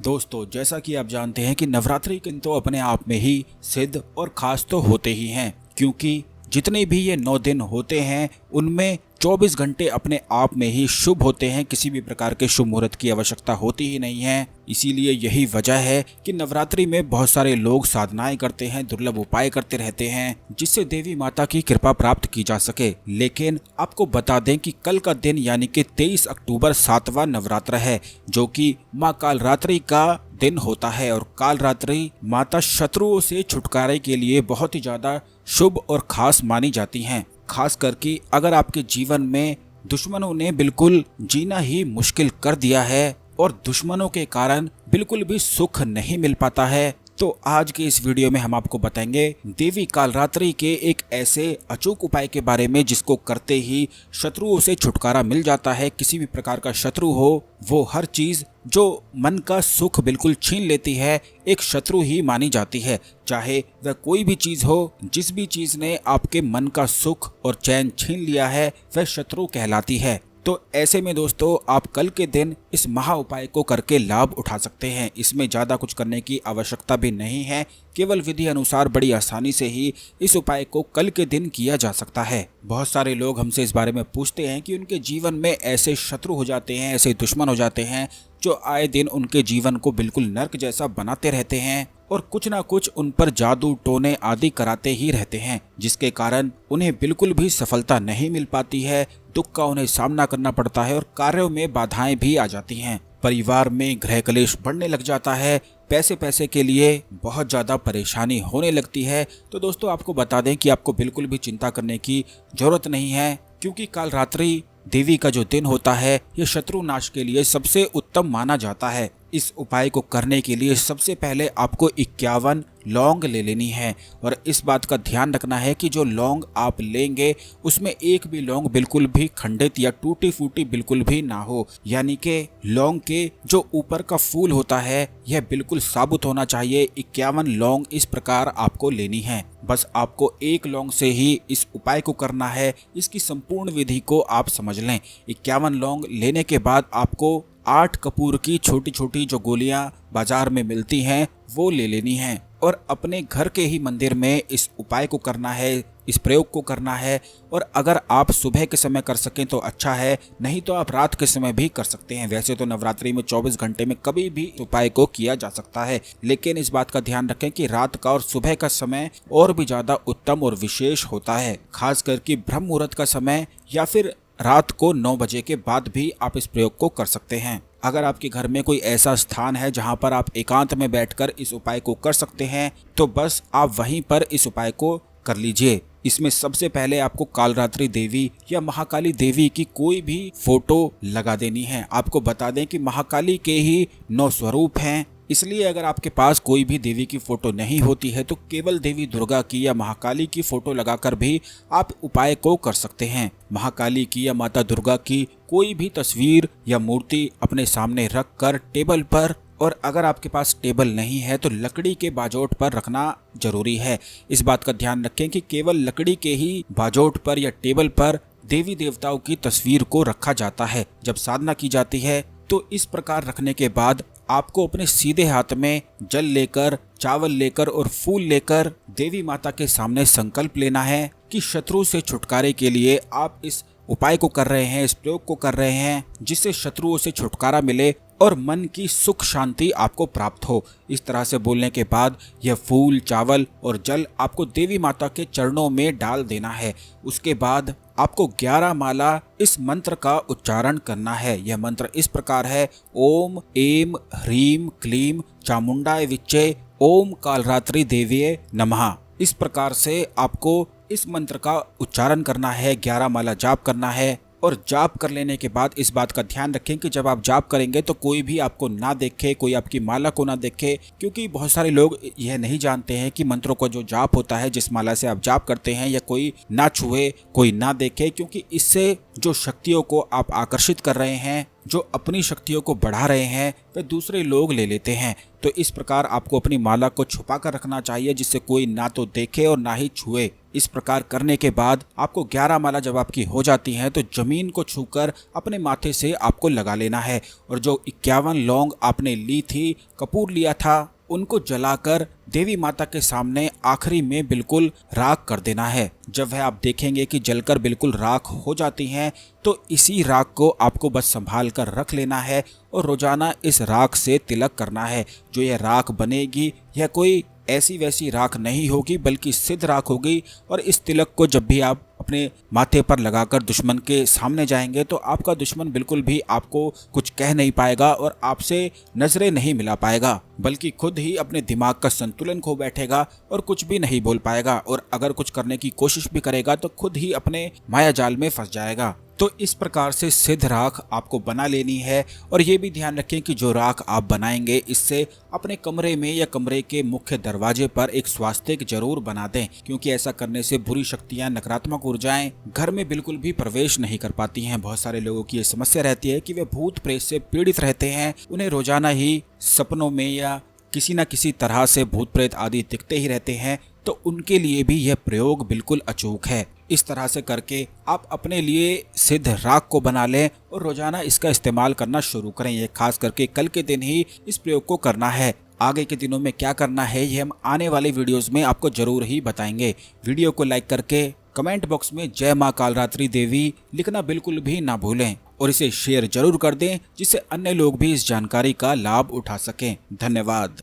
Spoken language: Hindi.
दोस्तों, जैसा कि आप जानते हैं कि नवरात्रि तो अपने आप में ही सिद्ध और खास तो होते ही हैं, क्योंकि जितने भी ये 9 दिन होते हैं उनमें 24 घंटे अपने आप में ही शुभ होते हैं। किसी भी प्रकार के शुभ मुहूर्त की आवश्यकता होती ही नहीं है। इसीलिए यही वजह है कि नवरात्रि में बहुत सारे लोग साधनाएं करते हैं, दुर्लभ उपाय करते रहते हैं, जिससे देवी माता की कृपा प्राप्त की जा सके। लेकिन आपको बता दें कि कल का दिन यानी कि 23 अक्टूबर 7वां नवरात्र है, जो कि माँ कालरात्रि का दिन होता है। और कालरात्रि माता शत्रुओं से छुटकारे के लिए बहुत ही ज्यादा शुभ और खास मानी जाती हैं। खास करके अगर आपके जीवन में दुश्मनों ने बिल्कुल जीना ही मुश्किल कर दिया है और दुश्मनों के कारण बिल्कुल भी सुख नहीं मिल पाता है, तो आज के इस वीडियो में हम आपको बताएंगे देवी कालरात्रि के एक ऐसे अचूक उपाय के बारे में जिसको करते ही शत्रुओं से छुटकारा मिल जाता है। किसी भी प्रकार का शत्रु हो, वो हर चीज जो मन का सुख बिल्कुल छीन लेती है एक शत्रु ही मानी जाती है। चाहे वह कोई भी चीज हो, जिस भी चीज ने आपके मन का सुख और चैन छीन लिया है वह शत्रु कहलाती है। तो ऐसे में दोस्तों, आप कल के दिन इस महा उपाय को करके लाभ उठा सकते हैं। इसमें ज़्यादा कुछ करने की आवश्यकता भी नहीं है, केवल विधि अनुसार बड़ी आसानी से ही इस उपाय को कल के दिन किया जा सकता है। बहुत सारे लोग हमसे इस बारे में पूछते हैं कि उनके जीवन में ऐसे शत्रु हो जाते हैं, ऐसे दुश्मन हो जाते हैं जो आए दिन उनके जीवन को बिल्कुल नर्क जैसा बनाते रहते हैं और कुछ ना कुछ उन पर जादू टोने आदि कराते ही रहते हैं, जिसके कारण उन्हें बिल्कुल भी सफलता नहीं मिल पाती है। दुख का उन्हें सामना करना पड़ता है और कार्यों में बाधाएं भी आ जाती हैं। परिवार में गृह कलेश बढ़ने लग जाता है, पैसे के लिए बहुत ज़्यादा परेशानी होने लगती है। तो दोस्तों, आपको बता दें कि आपको बिल्कुल भी चिंता करने की जरूरत नहीं है, क्योंकि कालरात्रि देवी का जो दिन होता है यह शत्रु नाश के लिए सबसे उत्तम माना जाता है। इस उपाय को करने के लिए सबसे पहले आपको 51 लौंग ले लेनी है और इस बात का ध्यान रखना है कि जो लौंग आप लेंगे उसमें एक भी लौंग बिल्कुल भी खंडित या टूटी फूटी बिल्कुल भी ना हो। यानी कि लौंग के जो ऊपर का फूल होता है यह बिल्कुल साबुत होना चाहिए। 51 लौंग इस प्रकार आपको लेनी है। बस आपको एक लौंग से ही इस उपाय को करना है। इसकी संपूर्ण विधि को आप समझ लें। 51 लौंग लेने के बाद आपको 8 कपूर की छोटी छोटी जो गोलियां बाजार में मिलती हैं वो ले लेनी है और अपने घर के ही मंदिर में इस उपाय को करना है, इस प्रयोग को करना है। और अगर आप सुबह के समय कर सकें तो अच्छा है, नहीं तो आप रात के समय भी कर सकते हैं। वैसे तो नवरात्रि में 24 घंटे में कभी भी इस उपाय को किया जा सकता है, लेकिन इस बात का ध्यान रखें कि रात का और सुबह का समय और भी ज्यादा उत्तम और विशेष होता है। खास करके ब्रह्म मुहूर्त का समय या फिर रात को 9 बजे के बाद भी आप इस प्रयोग को कर सकते हैं। अगर आपके घर में कोई ऐसा स्थान है जहां पर आप एकांत में बैठकर इस उपाय को कर सकते हैं, तो बस आप वहीं पर इस उपाय को कर लीजिए। इसमें सबसे पहले आपको कालरात्रि देवी या महाकाली देवी की कोई भी फोटो लगा देनी है। आपको बता दें कि महाकाली के ही 9 स्वरूप हैं, इसलिए अगर आपके पास कोई भी देवी की फोटो नहीं होती है तो केवल देवी दुर्गा की या महाकाली की फोटो लगाकर भी आप उपाय को कर सकते हैं। महाकाली की या माता दुर्गा की कोई भी तस्वीर या मूर्ति अपने सामने रखकर टेबल पर, और अगर आपके पास टेबल नहीं है तो लकड़ी के बाजोट पर रखना जरूरी है। इस बात का ध्यान रखें कि केवल लकड़ी के ही बाजोट पर या टेबल पर देवी देवताओं की तस्वीर को रखा जाता है जब साधना की जाती है। तो इस प्रकार रखने के बाद आपको अपने सीधे हाथ में जल लेकर, चावल लेकर और फूल लेकर देवी माता के सामने संकल्प लेना है कि शत्रु से छुटकारे के लिए आप इस उपाय को कर रहे हैं, इस प्रयोग को कर रहे हैं, जिससे शत्रुओं से छुटकारा मिले और मन की सुख शांति आपको प्राप्त हो। इस तरह से बोलने के बाद यह फूल, चावल और जल आपको देवी माता के चरणों में डाल देना है। उसके बाद आपको 11 माला इस मंत्र का उच्चारण करना है। यह मंत्र इस प्रकार है: ओम ऐं ह्रीं क्लीं चामुंडाय विच्चे ओम कालरात्रि देव्ये नमः। इस प्रकार से आपको इस मंत्र का उच्चारण करना है, 11 माला जाप करना है। और जाप कर लेने के बाद इस बात का ध्यान रखें कि जब आप जाप करेंगे तो कोई भी आपको ना देखे, कोई आपकी माला को ना देखे, क्योंकि बहुत सारे लोग यह नहीं जानते हैं कि मंत्रों का जो जाप होता है, जिस माला से आप जाप करते हैं, या कोई ना छुए, कोई ना देखे, क्योंकि इससे जो शक्तियों को आप आकर्षित कर रहे हैं, जो अपनी शक्तियों को बढ़ा रहे हैं, वे दूसरे लोग ले लेते हैं। तो इस प्रकार आपको अपनी माला को छुपा कर रखना चाहिए, जिससे कोई ना तो देखे और ना ही छुए। इस प्रकार करने के बाद आपको 11 माला जब आपकी हो जाती हैं तो जमीन को छूकर अपने माथे से आपको लगा लेना है और जो 51 लौंग आपने ली थी, कपूर लिया था, उनको जलाकर देवी माता के सामने आखिरी में बिल्कुल राख कर देना है। जब वह आप देखेंगे कि जलकर बिल्कुल राख हो जाती हैं तो इसी राख को आपको बस संभाल कर रख लेना है और रोजाना इस राख से तिलक करना है। जो यह राख बनेगी यह कोई ऐसी वैसी राख नहीं होगी बल्कि सिद्ध राख होगी और इस तिलक को जब भी आप अपने माथे पर लगाकर दुश्मन के सामने जाएंगे तो आपका दुश्मन बिल्कुल भी आपको कुछ कह नहीं पाएगा और आपसे नजरें नहीं मिला पाएगा, बल्कि खुद ही अपने दिमाग का संतुलन खो बैठेगा और कुछ भी नहीं बोल पाएगा और अगर कुछ करने की कोशिश भी करेगा तो खुद ही अपने माया जाल में फंस जाएगा। तो इस प्रकार से सिद्ध राख आपको बना लेनी है और ये भी ध्यान रखें कि जो राख आप बनाएंगे इससे अपने कमरे में या कमरे के मुख्य दरवाजे पर एक स्वास्तिक जरूर बना दें, क्योंकि ऐसा करने से बुरी शक्तियां, नकारात्मक ऊर्जाएं घर में बिल्कुल भी प्रवेश नहीं कर पाती हैं। बहुत सारे लोगों की ये समस्या रहती है कि वे भूत प्रेत से पीड़ित रहते हैं, उन्हें रोजाना ही सपनों में या किसी न किसी तरह से भूत प्रेत आदि दिखते ही रहते हैं, तो उनके लिए भी यह प्रयोग बिल्कुल अचूक है। इस तरह से करके आप अपने लिए सिद्ध राख को बना लें और रोजाना इसका इस्तेमाल करना शुरू करें। यह खास करके कल के दिन ही इस प्रयोग को करना है। आगे के दिनों में क्या करना है ये हम आने वाले वीडियोस में आपको जरूर ही बताएंगे। वीडियो को लाइक करके कमेंट बॉक्स में जय मां कालरात्रि देवी लिखना बिल्कुल भी ना भूलें और इसे शेयर जरूर कर दें जिससे अन्य लोग भी इस जानकारी का लाभ उठा सकें। धन्यवाद।